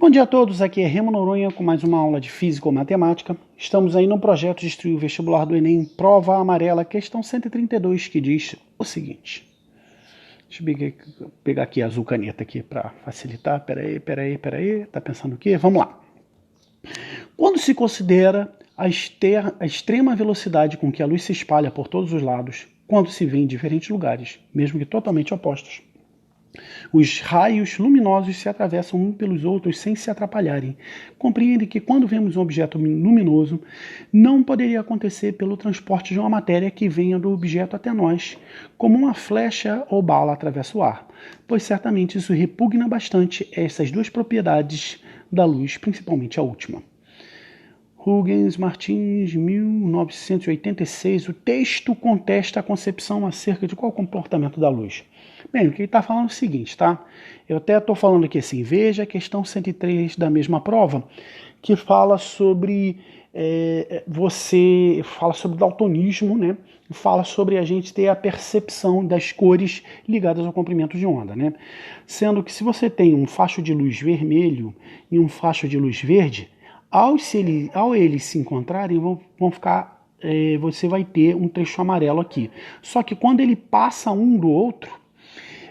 Bom dia a todos, aqui é Remo Noronha com mais uma aula de Física ou Matemática. Estamos aí no projeto de instruir o vestibular do Enem, prova amarela, questão 132, que diz o seguinte. Deixa eu pegar aqui a azul caneta aqui para facilitar. Peraí, tá pensando o quê? Vamos lá. Quando se considera a extrema velocidade com que a luz se espalha por todos os lados, quando se vê em diferentes lugares, mesmo que totalmente opostos, os raios luminosos se atravessam uns pelos outros sem se atrapalharem. Compreende que quando vemos um objeto luminoso, não poderia acontecer pelo transporte de uma matéria que venha do objeto até nós, como uma flecha ou bala atravessa o ar, pois certamente isso repugna bastante essas duas propriedades da luz, principalmente a última. Huygens Martins, 1986, o texto contesta a concepção acerca de qual o comportamento da luz. Bem, o que ele está falando é o seguinte, tá? Eu até estou falando aqui assim, veja a questão 103 da mesma prova, que fala sobre, fala sobre daltonismo, né? Fala sobre a gente ter a percepção das cores ligadas ao comprimento de onda, né? Sendo que se você tem um facho de luz vermelho e um facho de luz verde, ao eles se encontrarem, vão ficar, você vai ter um trecho amarelo aqui. Só que quando ele passa um do outro,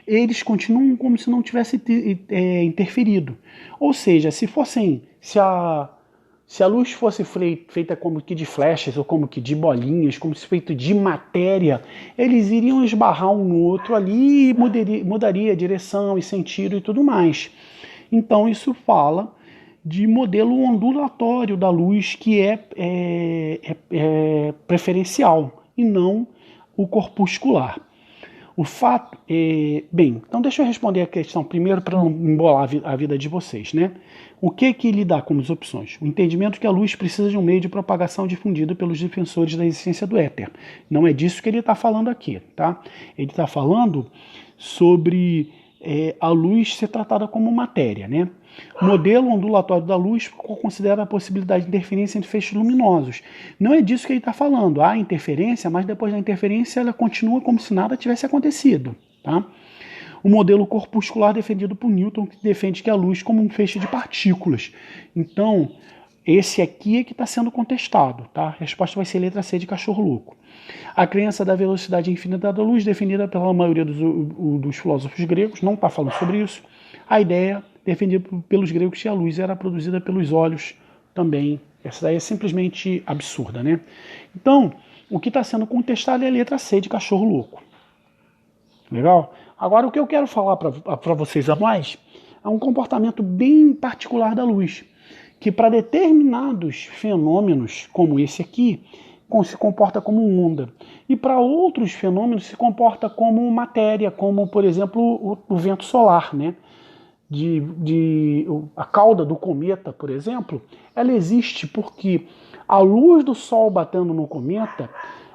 eles continuam como se não tivesse interferido. Ou seja, se a luz fosse feita como que de flechas ou como que de bolinhas, como se feito de matéria, eles iriam esbarrar um no outro ali e mudaria a direção e sentido e tudo mais. Então isso fala de modelo ondulatório da luz que é preferencial e não o corpuscular. O fato bem, então deixa eu responder a questão primeiro para não embolar a vida de vocês, né? O que ele dá como opções? O entendimento que a luz precisa de um meio de propagação difundido pelos defensores da existência do éter. Não é disso que ele está falando aqui, tá? Ele está falando sobre a luz ser tratada como matéria, né? O modelo ondulatório da luz considera a possibilidade de interferência entre feixes luminosos. Não é disso que ele está falando. Há interferência, mas depois da interferência ela continua como se nada tivesse acontecido. Tá? O modelo corpuscular defendido por Newton, que defende que a luz como um feixe de partículas. Então, esse aqui é que está sendo contestado. Tá? A resposta vai ser letra C de cachorro louco. A crença da velocidade infinita da luz, defendida pela maioria dos filósofos gregos, não está falando sobre isso. A ideia defendida pelos gregos que a luz era produzida pelos olhos também. Essa daí é simplesmente absurda, né? Então, o que está sendo contestado é a letra C de cachorro louco. Legal? Agora, o que eu quero falar para vocês a mais é um comportamento bem particular da luz, que para determinados fenômenos, como esse aqui, se comporta como onda. E para outros fenômenos se comporta como matéria, como, por exemplo, o vento solar, né? A cauda do cometa, por exemplo, ela existe porque a luz do Sol batendo no cometa,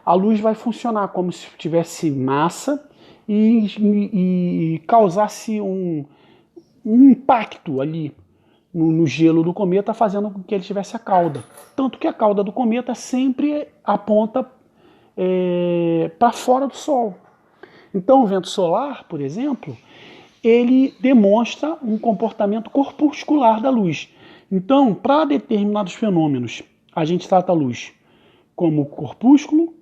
a luz vai funcionar como se tivesse massa e causasse um impacto ali no gelo do cometa, fazendo com que ele tivesse a cauda. Tanto que a cauda do cometa sempre aponta para fora do Sol. Então o vento solar, por exemplo, ele demonstra um comportamento corpuscular da luz. Então, para determinados fenômenos, a gente trata a luz como corpúsculo,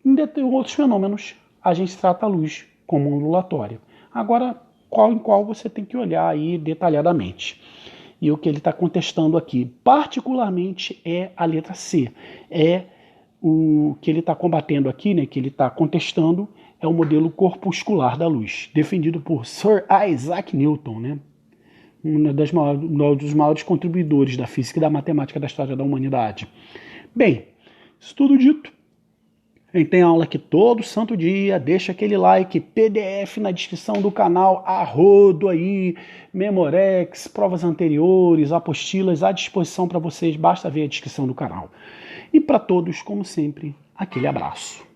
em outros fenômenos, a gente trata a luz como ondulatória. Agora, qual em qual você tem que olhar aí detalhadamente. E o que ele está contestando aqui, particularmente, é a letra C. O que ele está combatendo aqui, né, que ele está contestando, é o modelo corpuscular da luz, defendido por Sir Isaac Newton, né? Um dos maiores contribuidores da física e da matemática da história da humanidade. Bem, isso tudo dito, a gente tem aula aqui todo santo dia, deixa aquele like, PDF na descrição do canal, a rodo aí, Memorex, provas anteriores, apostilas à disposição para vocês, basta ver a descrição do canal. E para todos, como sempre, aquele abraço.